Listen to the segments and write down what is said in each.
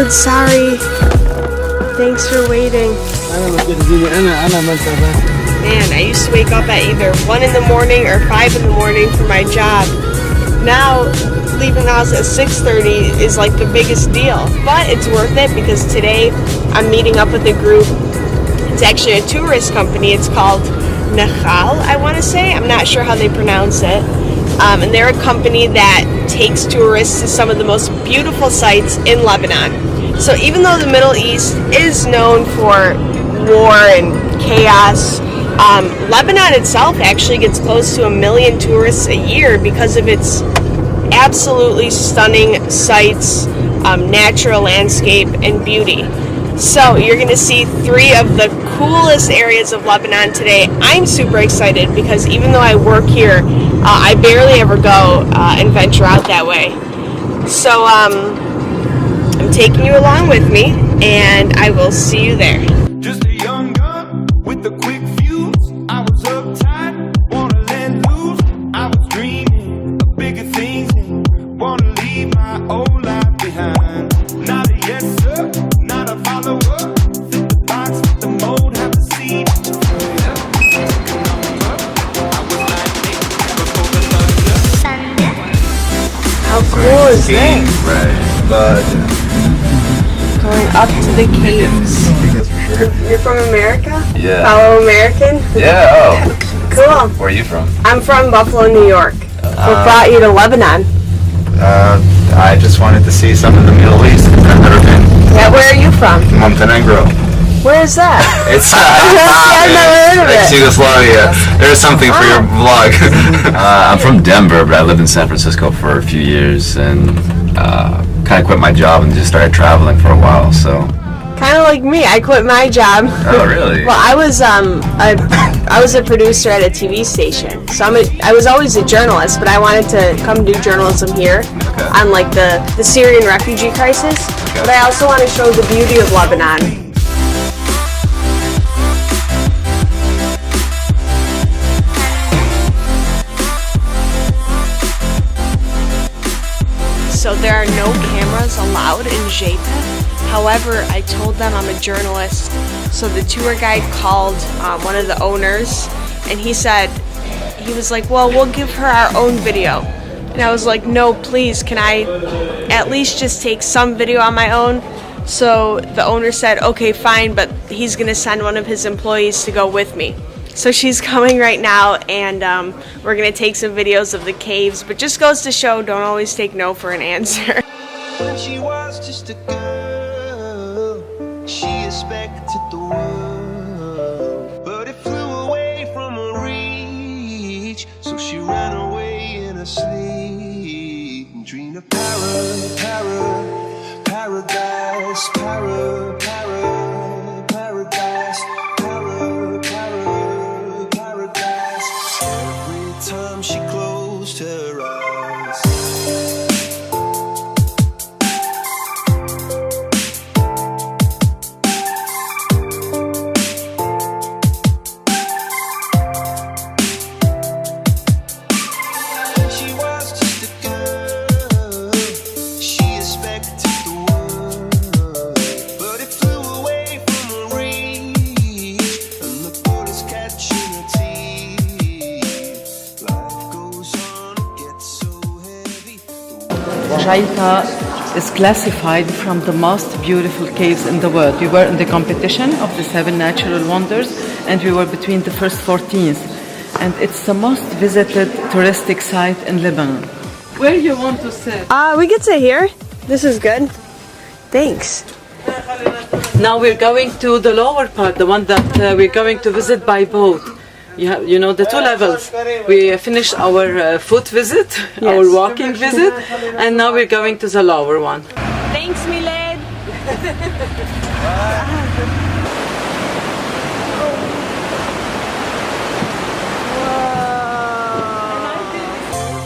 good. Sorry. Thanks for waiting. Man, I used to wake up at either 1 in the morning or 5 in the morning for my job. Now, leaving the house at 6:30 is like the biggest deal. But it's worth it because today I'm meeting up with a group. It's actually a tourist company. It's called Nahal, I want to say. I'm not sure how they pronounce it. And they're a company that takes tourists to some of the most beautiful sites in Lebanon. So even though the Middle East is known for war and chaos, Lebanon itself actually gets close to 1 million tourists a year because of its absolutely stunning sights, natural landscape, and beauty. So you're going to see 3 of the coolest areas of Lebanon today. I'm super excited because even though I work here, I barely ever go and venture out that way. So I'm taking you along with me, and I will see you there. Just a young gun with a quick fuse. I was uptight, wanna let loose. I was dreaming of bigger things and wanna leave my old life behind. Not a yes sir, not a follower. Fit the box, fit the mold, have to see. How cool is this? Right, but Going up to the caves. You're from America? Yeah. Fellow American? Yeah. Oh. Cool. Where are you from? I'm from Buffalo, New York. What brought you to Lebanon? I just wanted to see some of the Middle East. I've never been. Yeah, where are you from? Montenegro. Where is that? It's I've never heard of it's it. Yugoslavia. There's something for your vlog. I'm from Denver, but I lived in San Francisco for a few years and kind of quit my job and just started traveling for a while. So. Kind of like me. I quit my job. Oh, really? Well, I was a producer at a TV station. So I was always a journalist, but I wanted to come do journalism here on like the Syrian refugee crisis. Okay. But I also want to show the beauty of Lebanon. So there are no cameras allowed in Jeita. However, I told them I'm a journalist. So the tour guide called one of the owners, and he was like, well, we'll give her our own video. And I was like, no, please, can I at least just take some video on my own? So the owner said, okay, fine, but he's gonna send one of his employees to go with me. So she's coming right now, and we're gonna take some videos of the caves, but just goes to show, don't always take no for an answer. When she was just a girl, she expected the world, but it flew away from her reach. So she ran away in her sleep and dreamed of paradise, paradise, paradise. Every time she closed her eyes. She was just a girl, she expected the world, but it flew away from her reach, and the bullets catching her teeth. Life goes on, it gets so heavy. Jeita is classified from the most beautiful caves in the world. We were in the competition of the 7 natural wonders, and we were between the first 14th. And it's the most visited touristic site in Lebanon. Where you want to sit? We get to here. This is good. Thanks. Now we're going to the lower part, the one that we're going to visit by boat. You know, the 2 levels. We finished our foot visit, our walking visit, and now we're going to the lower one. Thanks, Milad.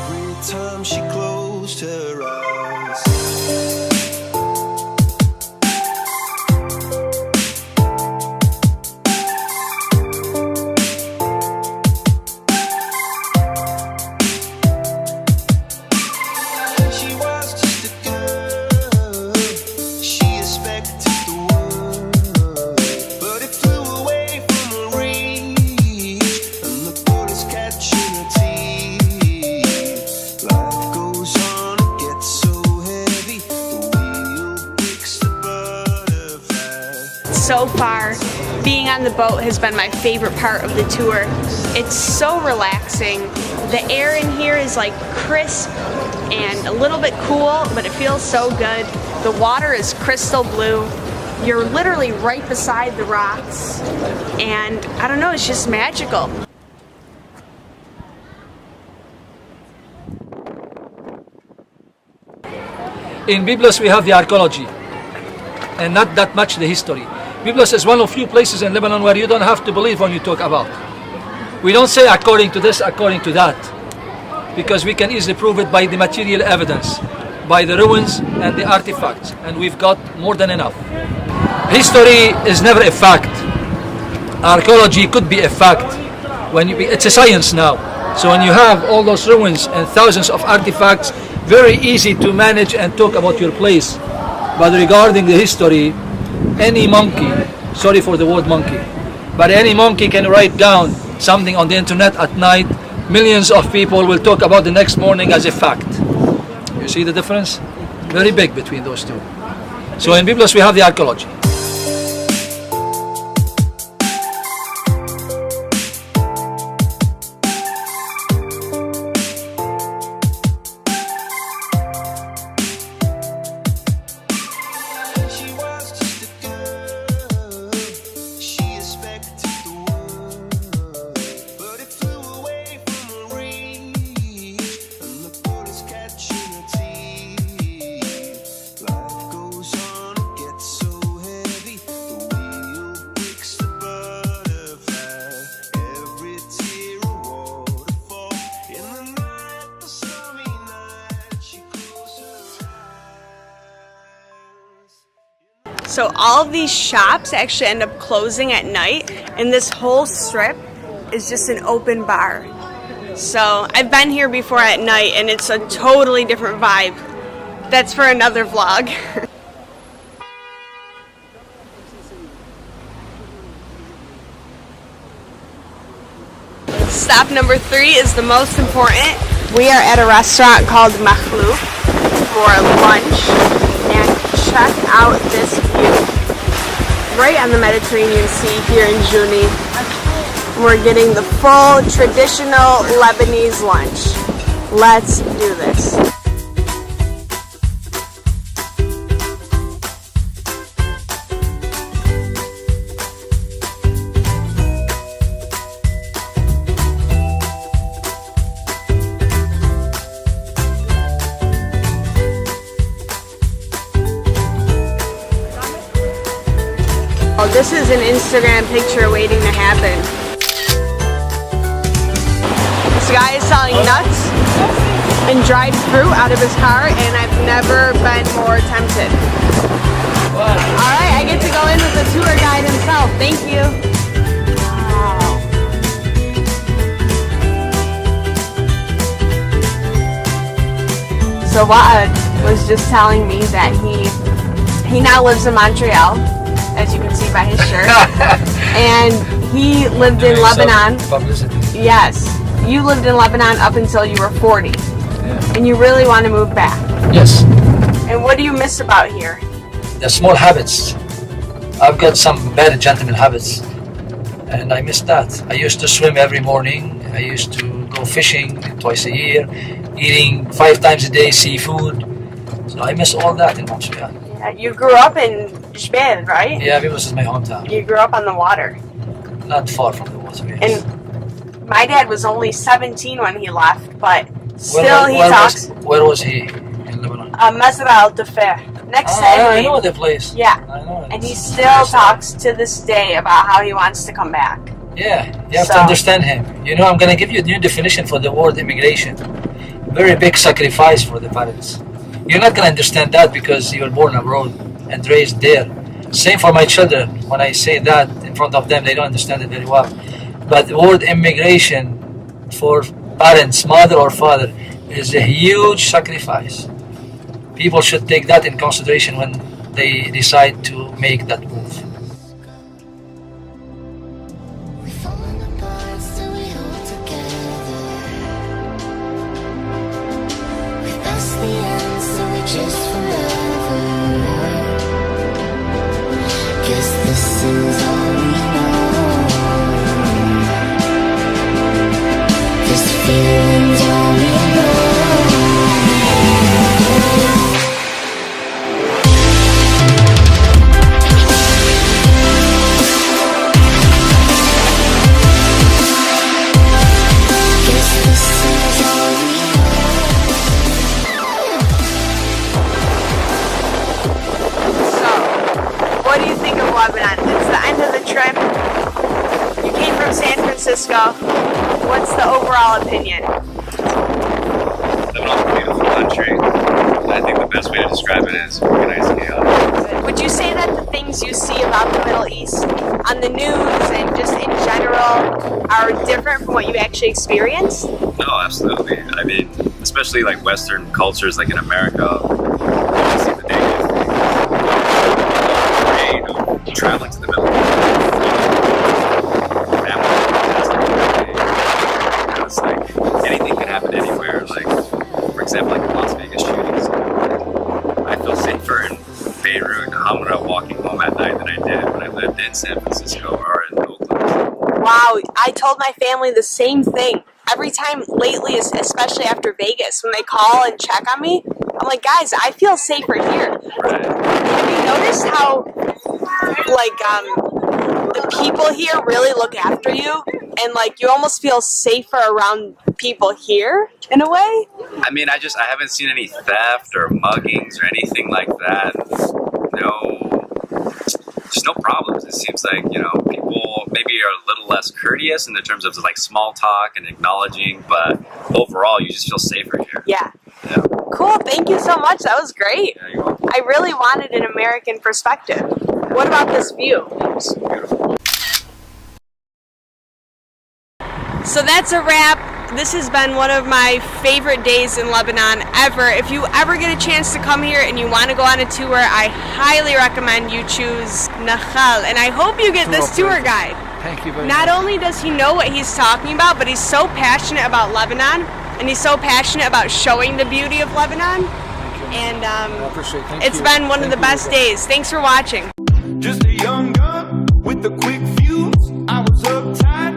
Every time she closed her eyes. She was just a girl, she is so far, being on the boat has been my favorite part of the tour. It's so relaxing. The air in here is like crisp and a little bit cool, but it feels so good. The water is crystal blue. You're literally right beside the rocks, and I don't know, it's just magical. In Byblos we have the archaeology and not that much the history. Byblos is one of few places in Lebanon where you don't have to believe when you talk about. We don't say according to this, according to that, because we can easily prove it by the material evidence, by the ruins and the artifacts, and we've got more than enough. History is never a fact. Archaeology could be a fact. It's a science now. So when you have all those ruins and thousands of artifacts, very easy to manage and talk about your place. But regarding the history, any monkey, sorry for the word monkey, but any monkey can write down something on the internet at night. Millions of people will talk about the next morning as a fact. You see the difference? Very big between those two. So in Byblos we have the archaeology. She was just a girl. She expected the world, but it flew away from her reach, and the bullets catching her teeth. Life goes on, it gets so heavy. The wheel breaks the butterfly. Every tear a waterfall. In the night, the stormy night, she closed her eyes. So all of these shops actually end up closing at night, and this whole strip is just an open bar. So I've been here before at night, and it's a totally different vibe. That's for another vlog. Stop number 3 is the most important. We are at a restaurant called Makhlouf for lunch, and check out this view. Right on the Mediterranean Sea here in Juni. We're getting the full traditional Lebanese lunch. Let's do this. Oh, this is an Instagram picture waiting to happen. This guy is selling nuts and dried fruit out of his car, and I've never been more tempted. Alright, I get to go in with the tour guide himself. Thank you. Wow. So Waad was just telling me that he now lives in Montreal, as you can see by his shirt, and he lived in Lebanon. Yes, you lived in Lebanon up until you were 40, and you really want to move back. Yes. And what do you miss about here? The small habits. I've got some bad gentleman habits, and I miss that. I used to swim every morning. I used to go fishing twice a year, eating 5 times a day seafood. So I miss all that in Montreal. Yeah, you grew up in Bein, right? Yeah, Byblos is my hometown. You grew up on the water. Not far from the water, yes. And my dad was only 17 when he left, but still he talks. Where was he in Lebanon? Mazra al-Dafer, next to I Italy. know the place. Yeah. I know it. And he still talks to this day about how he wants to come back. Yeah, you have to understand him. You know, I'm going to give you a new definition for the word immigration. Very big sacrifice for the parents. You're not going to understand that because you were born abroad and raised there. Same for my children. When I say that in front of them, they don't understand it very well. But the word immigration for parents, mother or father, is a huge sacrifice. People should take that in consideration when they decide to make that move. Just forever, 'cause this This feeling's all we know. What do you think of Lebanon? It's the end of the trip. You came from San Francisco. What's the overall opinion? Lebanon's a beautiful country. I think the best way to describe it is organized chaos. Would you say that the things you see about the Middle East on the news and just in general are different from what you actually experience? No, absolutely. I mean, especially like Western cultures, like in America, you see the negative things. Traveling to the Middle East. It's like anything can happen anywhere. Like, for example, like the Las Vegas shootings. I feel safer in Beirut, Hamra, walking home at night than I did when I lived in San Francisco or in Oakland. Wow, I told my family the same thing. Every time lately, especially after Vegas, when they call and check on me, I'm like, guys, I feel safer here. Right. Have you noticed how, like, the people here really look after you? And, like, you almost feel safer around people here, in a way? I mean, I haven't seen any theft or muggings or anything like that. Just no problems. It seems like, people maybe are a little less courteous in the terms of like small talk and acknowledging, but overall you just feel safer here. Yeah. Yeah. Cool, thank you so much. That was great. Yeah, you're welcome. I really wanted an American perspective. What about this view? It's beautiful. So that's a wrap. This has been one of my favorite days in Lebanon ever. If you ever get a chance to come here and you want to go on a tour, I highly recommend you choose Nahal. And I hope you get this tour guide. Thank you very much. Not only does he know what he's talking about, but he's so passionate about Lebanon, and he's so passionate about showing the beauty of Lebanon. And I appreciate it. Thank it's you. been one of the best days. Thanks for watching. Just a young gun with a quick fuse. I was uptight.